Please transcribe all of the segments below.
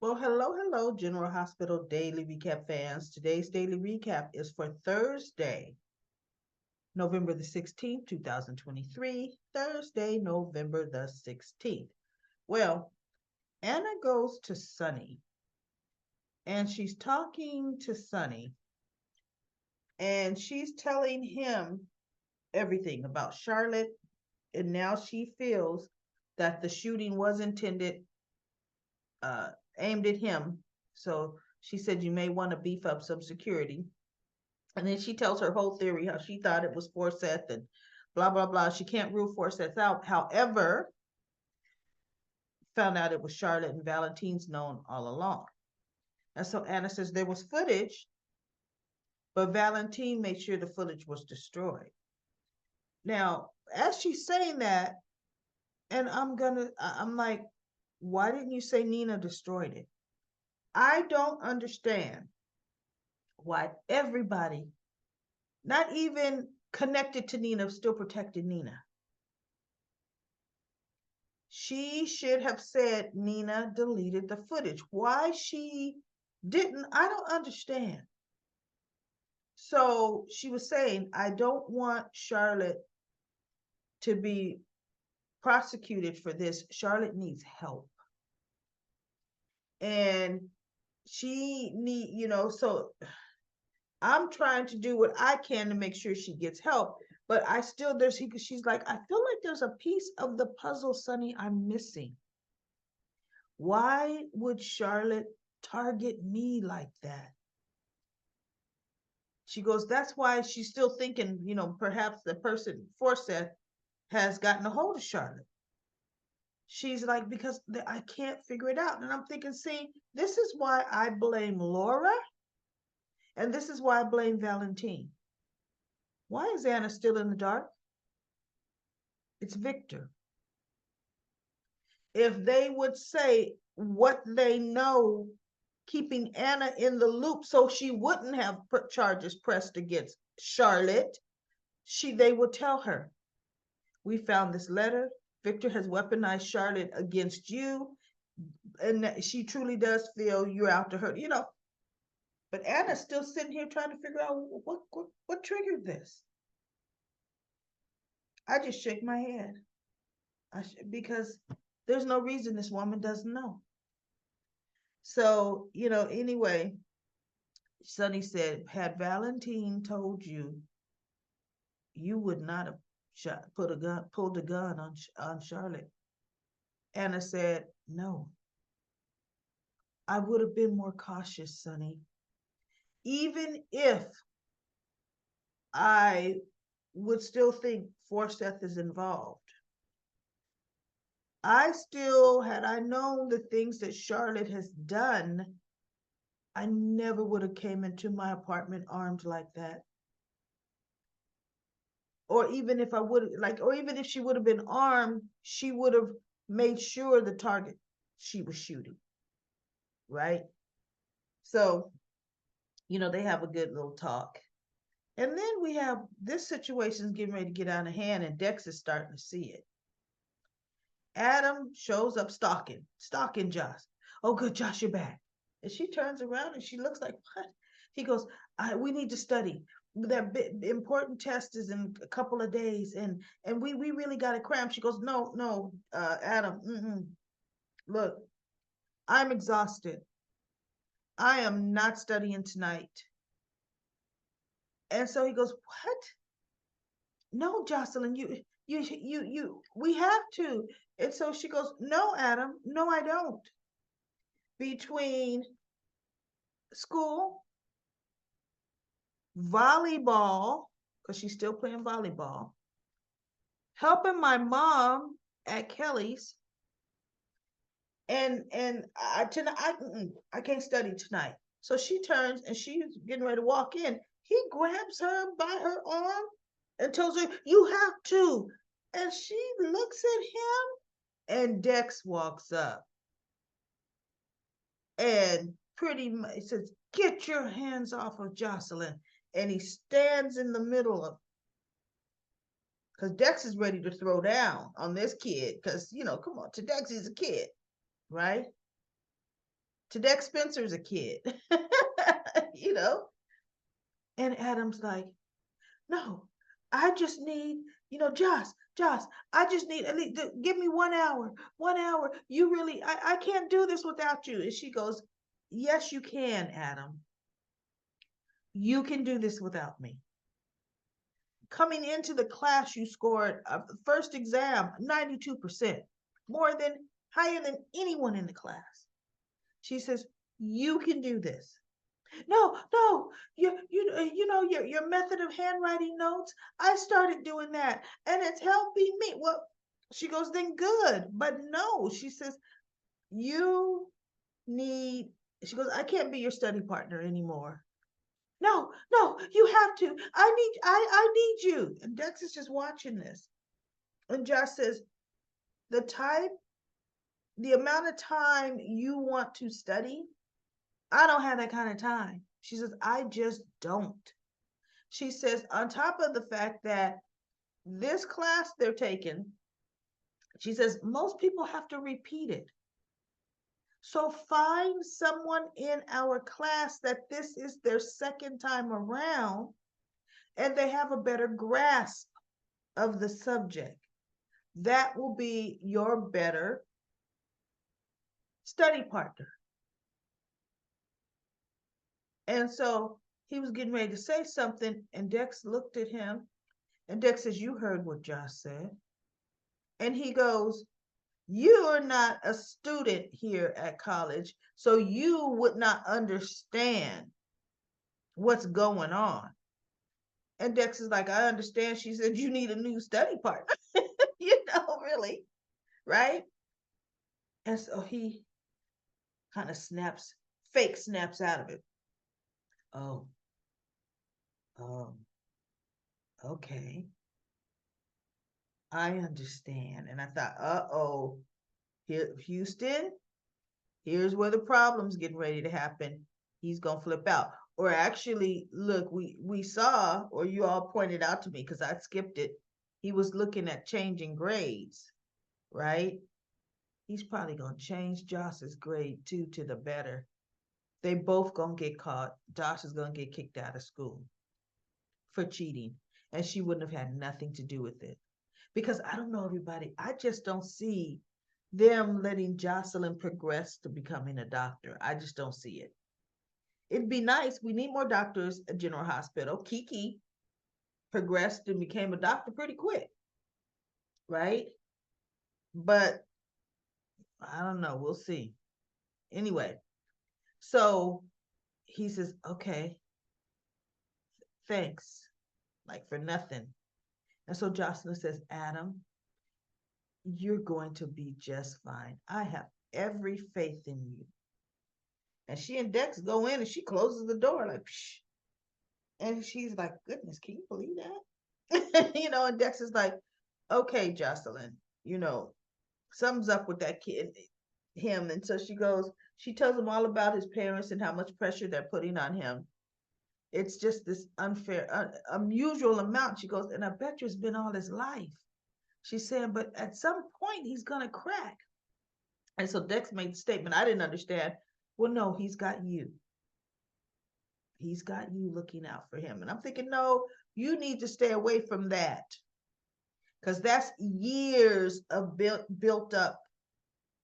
Well, hello, General Hospital Daily Recap fans. Today's daily recap is for Thursday, November the 16th, 2023. Thursday, November the 16th. Well, Anna goes to Sonny and she's talking to Sonny and she's telling him everything about Charlotte. And now she feels that the shooting was intended, uh, aimed at him. So she said, you may want to beef up some security. And then she tells her whole theory how she thought it was Forseth and blah, blah, blah. She can't rule Forseth out. However, found out it was Charlotte and Valentine's known all along. And so Anna says there was footage, but Valentine made sure the footage was destroyed. Now, as she's saying that, and I'm like, why didn't you say Nina destroyed it? I don't understand why everybody, not even connected to Nina, still protected Nina. She should have said Nina deleted the footage. Why she didn't, I don't understand. So she was saying, I don't want Charlotte to be prosecuted for this. Charlotte needs help. And so I'm trying to do what I can to make sure she gets help. But I still, she's like, I feel like there's a piece of the puzzle, Sonny, I'm missing. Why would Charlotte target me like that? She goes, that's why she's still thinking, perhaps the person, Forseth, has gotten a hold of Charlotte. She's like, because I can't figure it out. And I'm thinking, see, this is why I blame Laura, and this is why I blame Valentine. Why is Anna still in the dark? It's Victor. If they would say what they know, keeping Anna in the loop so she wouldn't have charges pressed against Charlotte, they would tell her, we found this letter. Victor has weaponized Charlotte against you, and she truly does feel you're out to her. But Anna's still sitting here trying to figure out what triggered this. I just shake my head because there's no reason this woman doesn't know. So, anyway, Sonny said, had Valentine told you, you would not have pulled a gun on Charlotte. Anna said, no, I would have been more cautious, Sonny. Even if I would still think Forseth is involved, had I known the things that Charlotte has done, I never would have came into my apartment armed like that. Or even if or even if she would have been armed, she would have made sure the target she was shooting, right? So, they have a good little talk. And then we have this situation's getting ready to get out of hand, and Dex is starting to see it. Adam shows up stalking Josh. Oh, good, Josh, you're back. And she turns around and she looks like, what? He goes, we need to study. That important test is in a couple of days, and we really got to cram. She goes, no, Adam, look, I'm exhausted. I am not studying tonight. And so he goes, what? No, Jocelyn, we have to. And so she goes, no, Adam, no, I don't. Between school, volleyball, because she's still playing volleyball, helping my mom at Kelly's, and I can't study tonight. So she turns and she's getting ready to walk in. He grabs her by her arm and tells her, you have to. And she looks at him, and Dex walks up and pretty much says, get your hands off of Jocelyn. And he stands in the middle of, because Dex is ready to throw down on this kid, because, come on, to Dex, he's a kid, right? To Dex Spencer's a kid, you know? And Adam's like, no, I just need, Joss, I just need at least give me 1 hour, 1 hour. You really, I can't do this without you. And she goes, yes, you can, Adam. You can do this without me. Coming into the class, you scored first exam 92%, more than higher than anyone in the class. She says, you can do this. No, no, your method of handwriting notes. I started doing that, and it's helping me. Well, she goes, then good, but no, she says you need. She goes, I can't be your study partner anymore. No, no, you have to. I need you. And Dex is just watching this, and Josh says, the type, the amount of time you want to study, I don't have that kind of time. She says, I just don't. She says, on top of the fact that this class they're taking, she says, most people have to repeat it. So find someone in our class that this is their second time around and they have a better grasp of the subject. That will be your better study partner. And so he was getting ready to say something, and Dex looked at him, and Dex says, you heard what Josh said. And he goes, you are not a student here at college, so you would not understand what's going on. And Dex is like, I understand. She said, you need a new study partner, really, right? And so he kind of fake snaps out of it. Oh, okay. I understand. And I thought, uh-oh, here, Houston, here's where the problem's getting ready to happen. He's gonna flip out. Or actually, look, we saw, or you all pointed out to me because I skipped it. He was looking at changing grades, right? He's probably gonna change Josh's grade too to the better. They both gonna get caught. Josh is gonna get kicked out of school for cheating, and she wouldn't have had nothing to do with it. Because I don't know, everybody, I just don't see them letting Jocelyn progress to becoming a doctor. I just don't see it. It'd be nice. We need more doctors at General Hospital. Kiki progressed and became a doctor pretty quick, right? But I don't know. We'll see. Anyway, so he says, okay, thanks, like for nothing. And so Jocelyn says, Adam, you're going to be just fine. I have every faith in you. And she and Dex go in and she closes the door like, psh. And she's like, goodness, can you believe that? And Dex is like, okay, Jocelyn, something's up with that kid, him. And so she tells him all about his parents and how much pressure they're putting on him. It's just this unfair, unusual amount. She goes, and I bet you it's been all his life. She's saying, but at some point he's going to crack. And so Dex made the statement, I didn't understand. Well, no, he's got you. He's got you looking out for him. And I'm thinking, no, you need to stay away from that. Because that's years of built up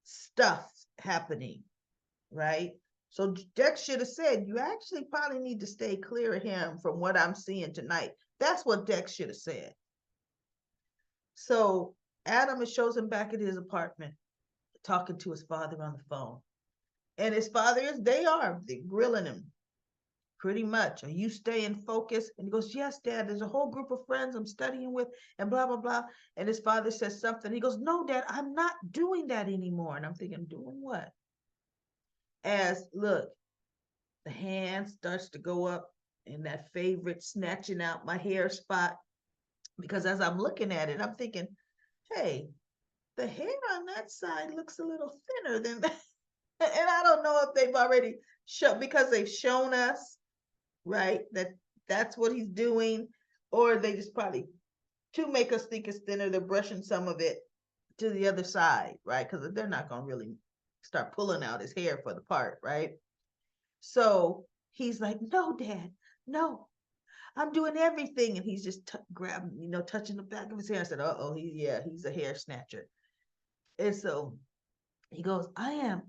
stuff happening, right? So Dex should have said, you actually probably need to stay clear of him from what I'm seeing tonight. That's what Dex should have said. So Adam shows him back at his apartment, talking to his father on the phone. And his father they're grilling him pretty much. Are you staying focused? And he goes, yes, Dad, there's a whole group of friends I'm studying with and blah, blah, blah. And his father says something. He goes, no, Dad, I'm not doing that anymore. And I'm thinking, doing what? As, look, the hand starts to go up in that favorite snatching out my hair spot. Because as I'm looking at it, I'm thinking, hey, the hair on that side looks a little thinner than that. And I don't know if they've already shown, because they've shown us, right, that's what he's doing, or they just probably, to make us think it's thinner, they're brushing some of it to the other side, right? Because they're not going to really start pulling out his hair for the part, right? So he's like, no, Dad, no, I'm doing everything. And he's just grabbing, touching the back of his hair. I said, uh-oh, he's a hair snatcher. And so he goes, I am.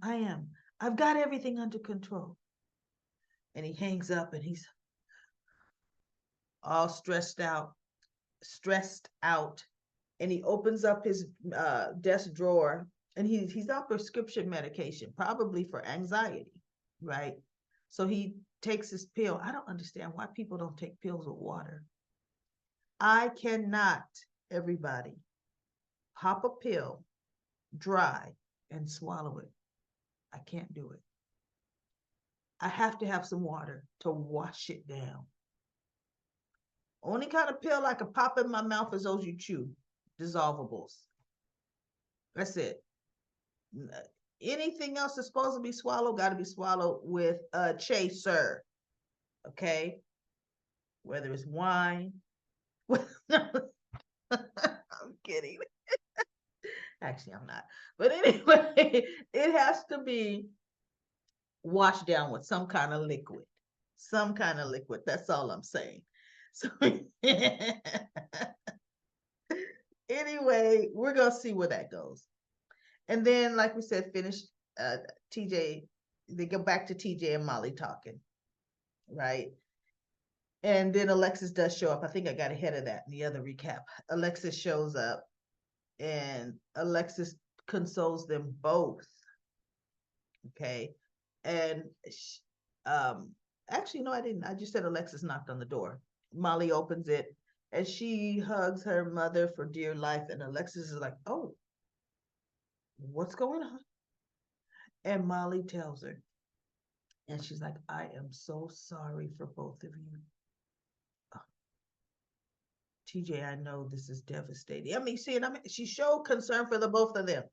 I've got everything under control. And he hangs up and he's all stressed out. And he opens up his desk drawer and he's on prescription medication, probably for anxiety, right? So he takes his pill. I don't understand why people don't take pills with water. I cannot, everybody, pop a pill dry and swallow it. I can't do it. I have to have some water to wash it down. Only kind of pill I can pop in my mouth is those you chew, dissolvables. That's it. Anything else that's supposed to be swallowed got to be swallowed with a chaser. Okay? Whether it's wine. I'm kidding. Actually, I'm not. But anyway, it has to be washed down with some kind of liquid. Some kind of liquid. That's all I'm saying. So anyway, we're gonna see where that goes. And then, like we said, finish TJ. They go back to TJ and Molly talking, right? And then Alexis does show up. I think I got ahead of that in the other recap. Alexis shows up, and Alexis consoles them both. Okay, and actually, no, I didn't. I just said Alexis knocked on the door. Molly opens it, and she hugs her mother for dear life. And Alexis is like, "Oh, what's going on?" And Molly tells her, and she's like, "I am so sorry for both of you." TJ, I know this is devastating. I mean, see, and she showed concern for the both of them,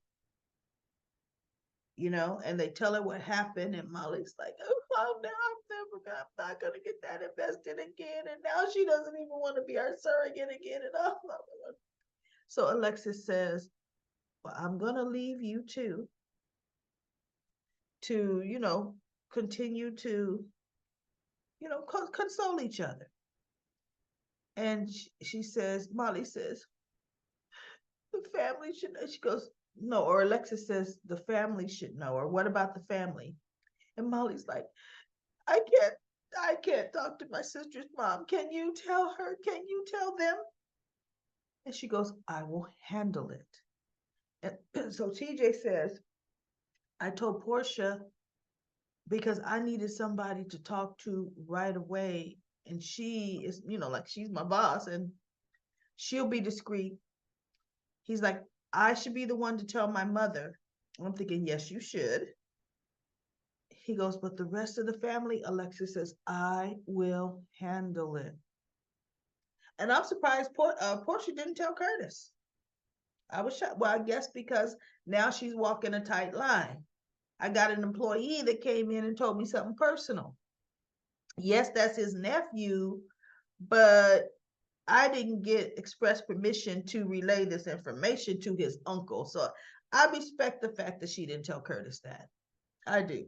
and they tell her what happened, and Molly's like, oh no, I'm not gonna get that invested again. And now she doesn't even want to be our surrogate again. And so Alexis says, well, I'm gonna leave you two to, continue to, console each other. And she says, Molly says, the family should know. She goes, no, or Alexis says, the family should know. Or what about the family? And Molly's like, I can't talk to my sister's mom. Can you tell her? Can you tell them? And she goes, I will handle it. And so TJ says, I told Portia because I needed somebody to talk to right away. And she is, like she's my boss and she'll be discreet. He's like, I should be the one to tell my mother. I'm thinking, yes, you should. He goes, but the rest of the family, Alexis says, I will handle it. And I'm surprised Portia didn't tell Curtis. I was shocked. Well, I guess because now she's walking a tight line. I got an employee that came in and told me something personal. Yes, that's his nephew, but I didn't get express permission to relay this information to his uncle. So I respect the fact that she didn't tell Curtis that. I do.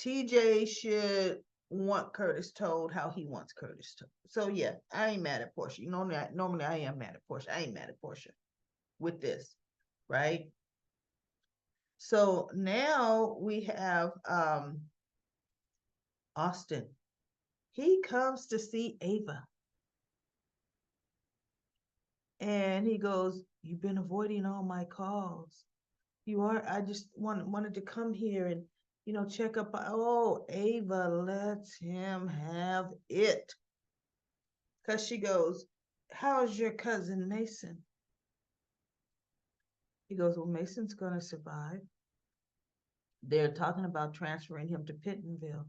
TJ should want Curtis told how he wants Curtis told. So yeah, I ain't mad at Portia. Normally I am mad at Portia. I ain't mad at Portia with this, right? So now we have Austin. He comes to see Ava. And he goes, you've been avoiding all my calls. You are, I just wanted to come here and, check up. Oh, Ava lets him have it. Because she goes, how's your cousin Mason? He goes, well, Mason's going to survive. They're talking about transferring him to Pittenville.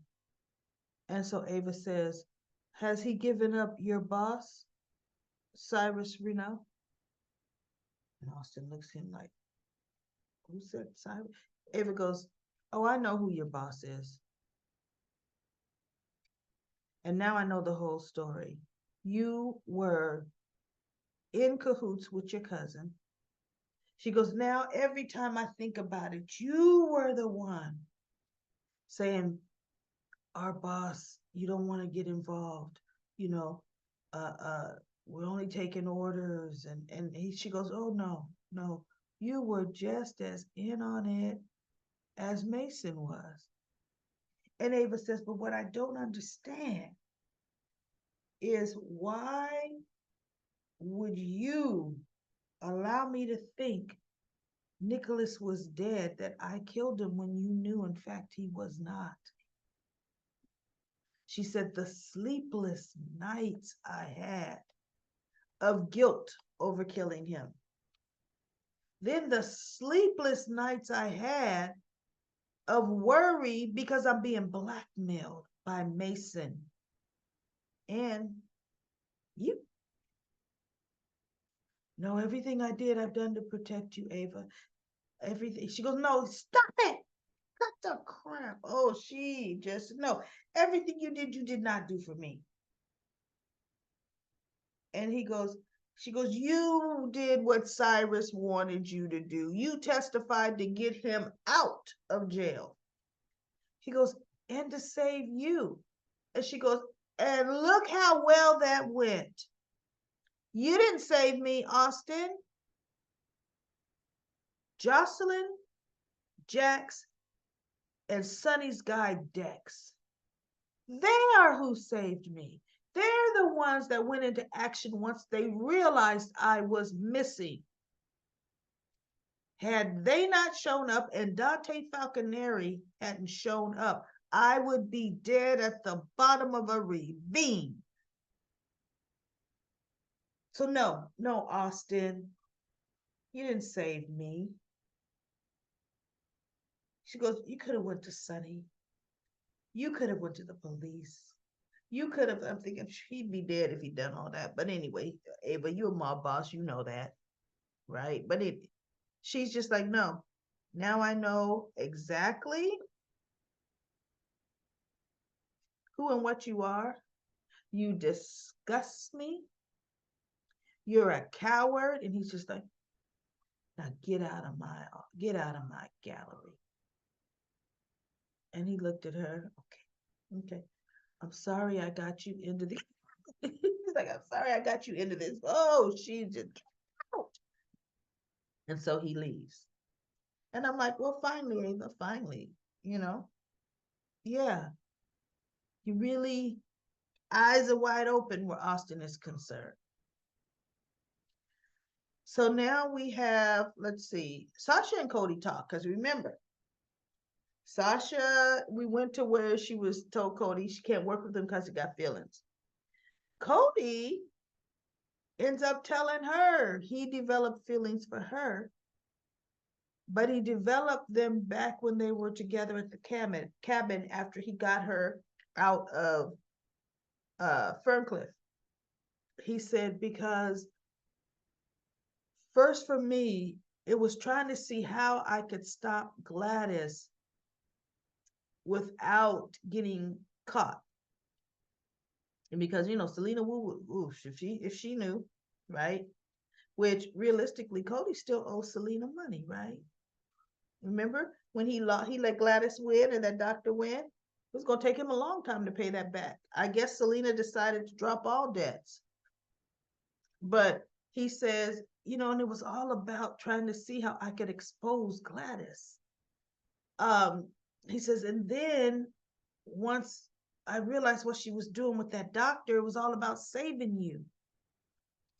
And so Ava says, has he given up your boss, Cyrus Reno? And Austin looks at him like, who said Cyrus? Ava goes, oh, I know who your boss is. And now I know the whole story. You were in cahoots with your cousin. She goes, now every time I think about it, you were the one saying, our boss, you don't want to get involved, you know, uh, uh, we're only taking orders. She goes, oh, no, no, you were just as in on it as Mason was. And Ava says, but what I don't understand is why would you allow me to think Nicholas was dead, that I killed him when you knew, in fact, he was not? She said, the sleepless nights I had of guilt over killing him. Then the sleepless nights I had of worry because I'm being blackmailed by Mason and you. No, everything I did, I've done to protect you, Ava. Everything. She goes, no, stop it. Cut the crap. Oh, she just, no. Everything you did not do for me. And she goes, you did what Cyrus wanted you to do. You testified to get him out of jail. He goes, and to save you. And she goes, and look how well that went. You didn't save me, Austin. Jocelyn, Jax, and Sonny's guy, Dex. They are who saved me. They're the ones that went into action once they realized I was missing. Had they not shown up and Dante Falconeri hadn't shown up, I would be dead at the bottom of a ravine. So no, no, Austin, you didn't save me. She goes, you could have went to Sonny. You could have went to the police. You could have, I'm thinking he'd be dead if he'd done all that. But anyway, Ava, you're a mob boss, you know that, right? But she's just like, no, now I know exactly who and what you are. You disgust me. You're a coward. And he's just like, now get out of my gallery. And he looked at her. Okay. I'm sorry I got you into the he's like, I'm sorry I got you into this. Oh, she just out. And so he leaves. And I'm like, well, finally, Ava, finally, you know, yeah, you really, eyes are wide open where Austin is concerned. So now we have, let's see, Sasha and Cody talk, because remember, Sasha, we went to where she was told Cody she can't work with him because he got feelings. Cody ends up telling her he developed feelings for her, but he developed them back when they were together at the cabin after he got her out of Ferncliff. He said, because first for me, it was trying to see how I could stop Gladys without getting caught. And because, you know, Selena Woo, if she knew, right? Which realistically, Cody still owes Selena money, right? Remember when he let Gladys win and that doctor win? It was going to take him a long time to pay that back. I guess Selena decided to drop all debts. But he says, you know, and it was all about trying to see how I could expose Gladys. He says, and then once I realized what she was doing with that doctor, it was all about saving you.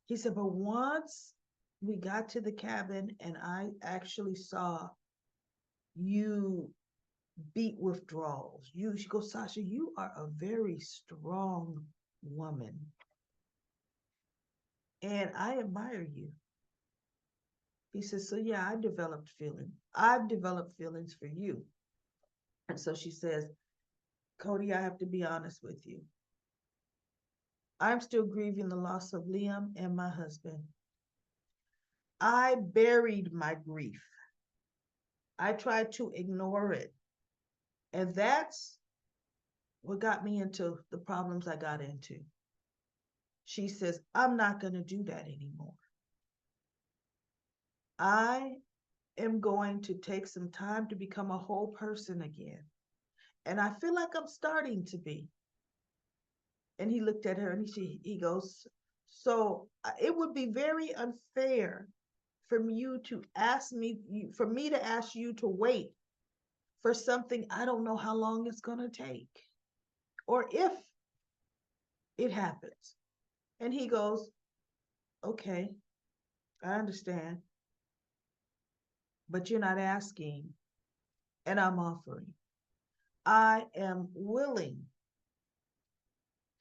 He said, but once we got to the cabin and I actually saw you beat withdrawals, she goes, Sasha, you are a very strong woman. And I admire you. He says, so yeah, I've developed feelings for you. And so she says, Cody, I have to be honest with you. I'm still grieving the loss of Liam and my husband. I buried my grief. I tried to ignore it. And that's what got me into the problems I got into. She says, I'm not going to do that anymore. I am going to take some time to become a whole person again. And I feel like I'm starting to be. And he looked at her and he goes, so it would be very unfair for me to ask you to wait for something I don't know how long it's going to take or if it happens. And he goes, okay, I understand, but you're not asking and I'm offering. I am willing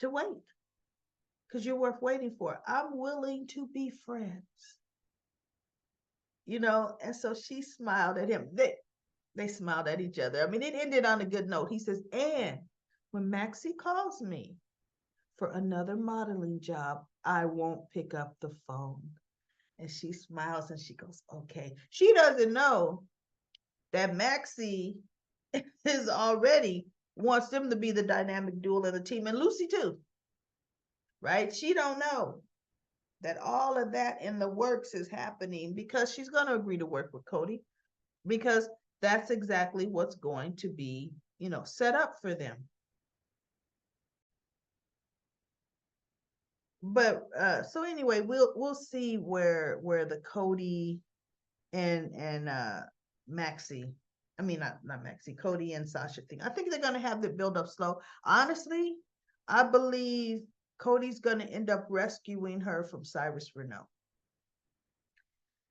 to wait because you're worth waiting for. I'm willing to be friends, And so she smiled at him. They smiled at each other. I mean, it ended on a good note. He says, and when Maxie calls me for another modeling job, I won't pick up the phone. And she smiles and she goes, okay. She doesn't know that Maxie is already wants them to be the dynamic duo of the team, and Lucy too, right? She don't know that all of that in the works is happening because she's going to agree to work with Cody because that's exactly what's going to be, set up for them. But so anyway, we'll see where the Cody and Maxie, I mean not Maxie, Cody and Sasha thing. I think they're gonna have it build up slow. Honestly, I believe Cody's gonna end up rescuing her from Cyrus Renault.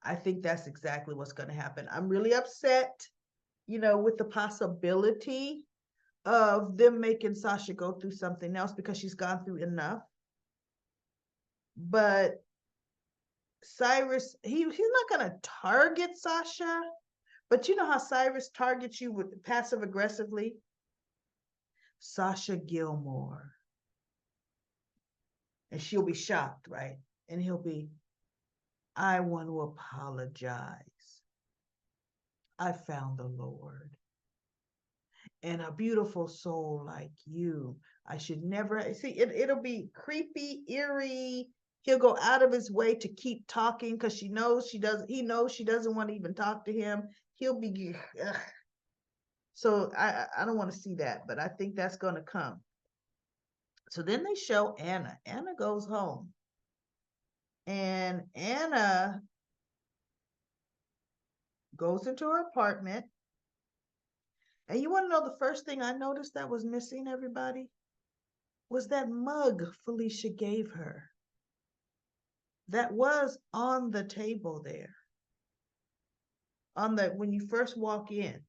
I think that's exactly what's gonna happen. I'm really upset, with the possibility of them making Sasha go through something else because she's gone through enough. But Cyrus, he's not gonna target Sasha, but you know how Cyrus targets you with passive aggressively? Sasha Gilmore. And she'll be shocked, right? And he'll be, I want to apologize. I found the Lord. And a beautiful soul like you. I should never see it'll be creepy, eerie. He'll go out of his way to keep talking because he knows she doesn't want to even talk to him. He'll be ugh. So I don't want to see that, but I think that's gonna come. So then they show Anna. Anna goes home. And Anna goes into her apartment. And you want to know the first thing I noticed that was missing, everybody? Was that mug Felicia gave her. That was on the table there. When you first walk in.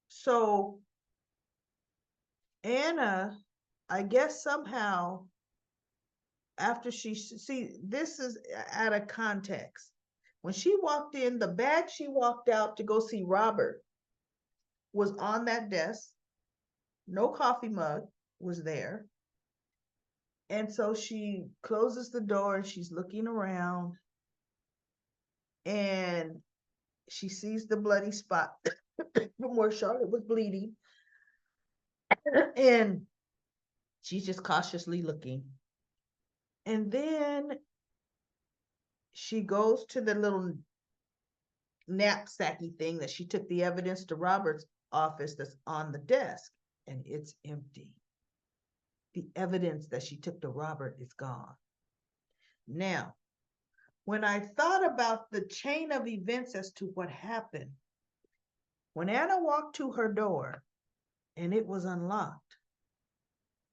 So Anna, I guess somehow after this is out of context. When she walked in, the bag she walked out to go see Robert was on that desk. No coffee mug was there. And so she closes the door and she's looking around and she sees the bloody spot from where Charlotte was bleeding. And she's just cautiously looking. And then she goes to the little knapsacky thing that she took the evidence to Robert's office that's on the desk, and it's empty. The evidence that she took to Robert is gone. Now, when I thought about the chain of events as to what happened, when Anna walked to her door and it was unlocked,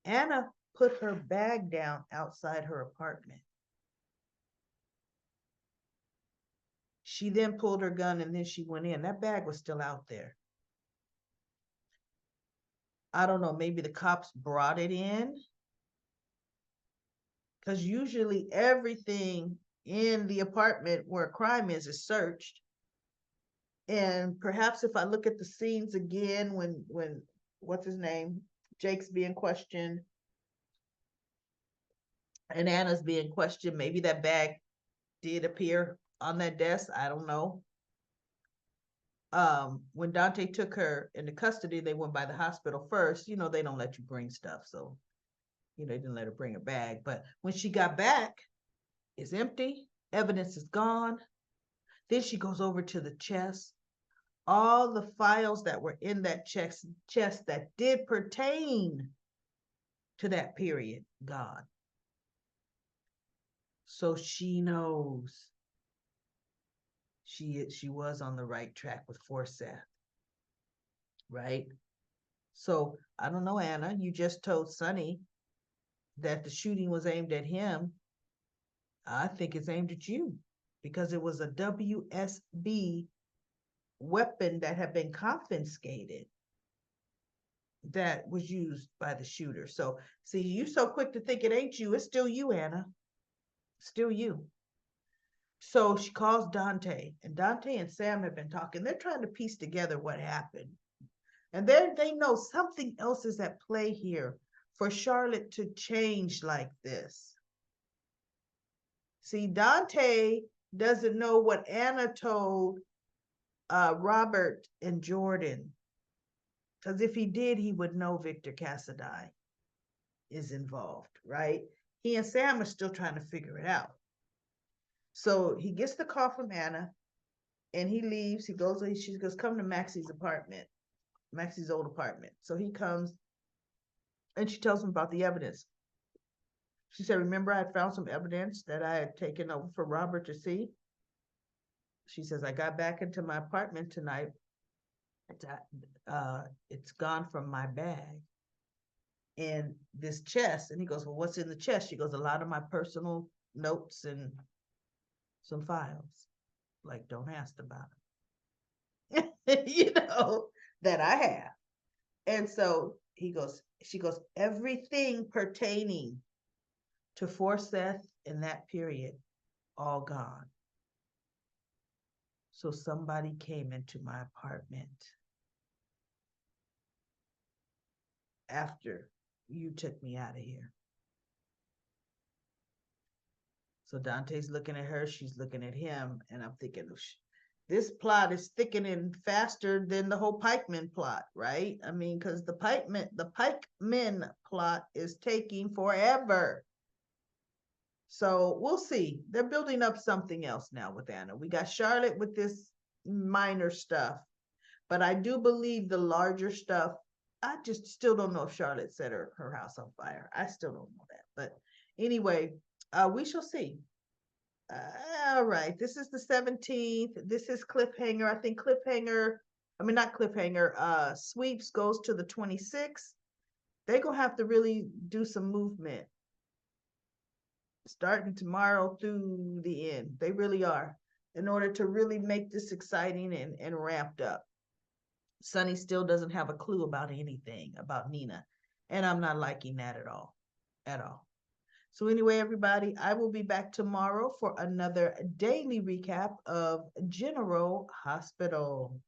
Anna put her bag down outside her apartment. She then pulled her gun and then she went in. That bag was still out there. I don't know, maybe the cops brought it in. Because usually everything in the apartment where a crime is searched. And perhaps if I look at the scenes again when what's his name? Jake's being questioned and Anna's being questioned, maybe that bag did appear on that desk. I don't know. When Dante took her into custody, they went by the hospital first. They don't let you bring stuff. So, they didn't let her bring a bag. But when she got back, it's empty. Evidence is gone. Then she goes over to the chest. All the files that were in that chest that did pertain to that period, gone. So she knows she was on the right track with Forseth, right? So I don't know, Anna. You just told Sonny that the shooting was aimed at him. I think it's aimed at you because it was a WSB weapon that had been confiscated that was used by the shooter. So, see, you so quick to think it ain't you. It's still you, Anna. Still you. So she calls Dante, and Dante and Sam have been talking. They're trying to piece together what happened. And they know something else is at play here for Charlotte to change like this. See, Dante doesn't know what Anna told Robert and Jordan. Because if he did, he would know Victor Cassadine is involved, right? He and Sam are still trying to figure it out. So he gets the call from Anna and he leaves. She goes, come to Maxie's apartment, Maxie's old apartment. So he comes and she tells him about the evidence. She said, remember, I found some evidence that I had taken over for Robert to see. She says, I got back into my apartment tonight. It's gone from my bag. And this chest. And he goes, well, what's in the chest? She goes, a lot of my personal notes and some files. Like, don't ask about it. That I have. And so she goes, everything pertaining to Forseth in that period, all gone. So somebody came into my apartment after you took me out of here. So Dante's looking at her, she's looking at him, and I'm thinking, this plot is thickening faster than the whole Pikeman plot, right? I mean, because the Pikemen plot is taking forever. So we'll see. They're building up something else now with Anna. We got Charlotte with this minor stuff, but I do believe the larger stuff. I just still don't know if Charlotte set her house on fire. I still don't know that. But anyway, we shall see. All right, this is the 17th. This is cliffhanger. I think not cliffhanger, sweeps goes to the 26th. They're going to have to really do some movement starting tomorrow through the end. They really are, in order to really make this exciting and ramped up. Sonny still doesn't have a clue about anything about Nina, and I'm not liking that at all. At all. So anyway, everybody, I will be back tomorrow for another daily recap of General Hospital.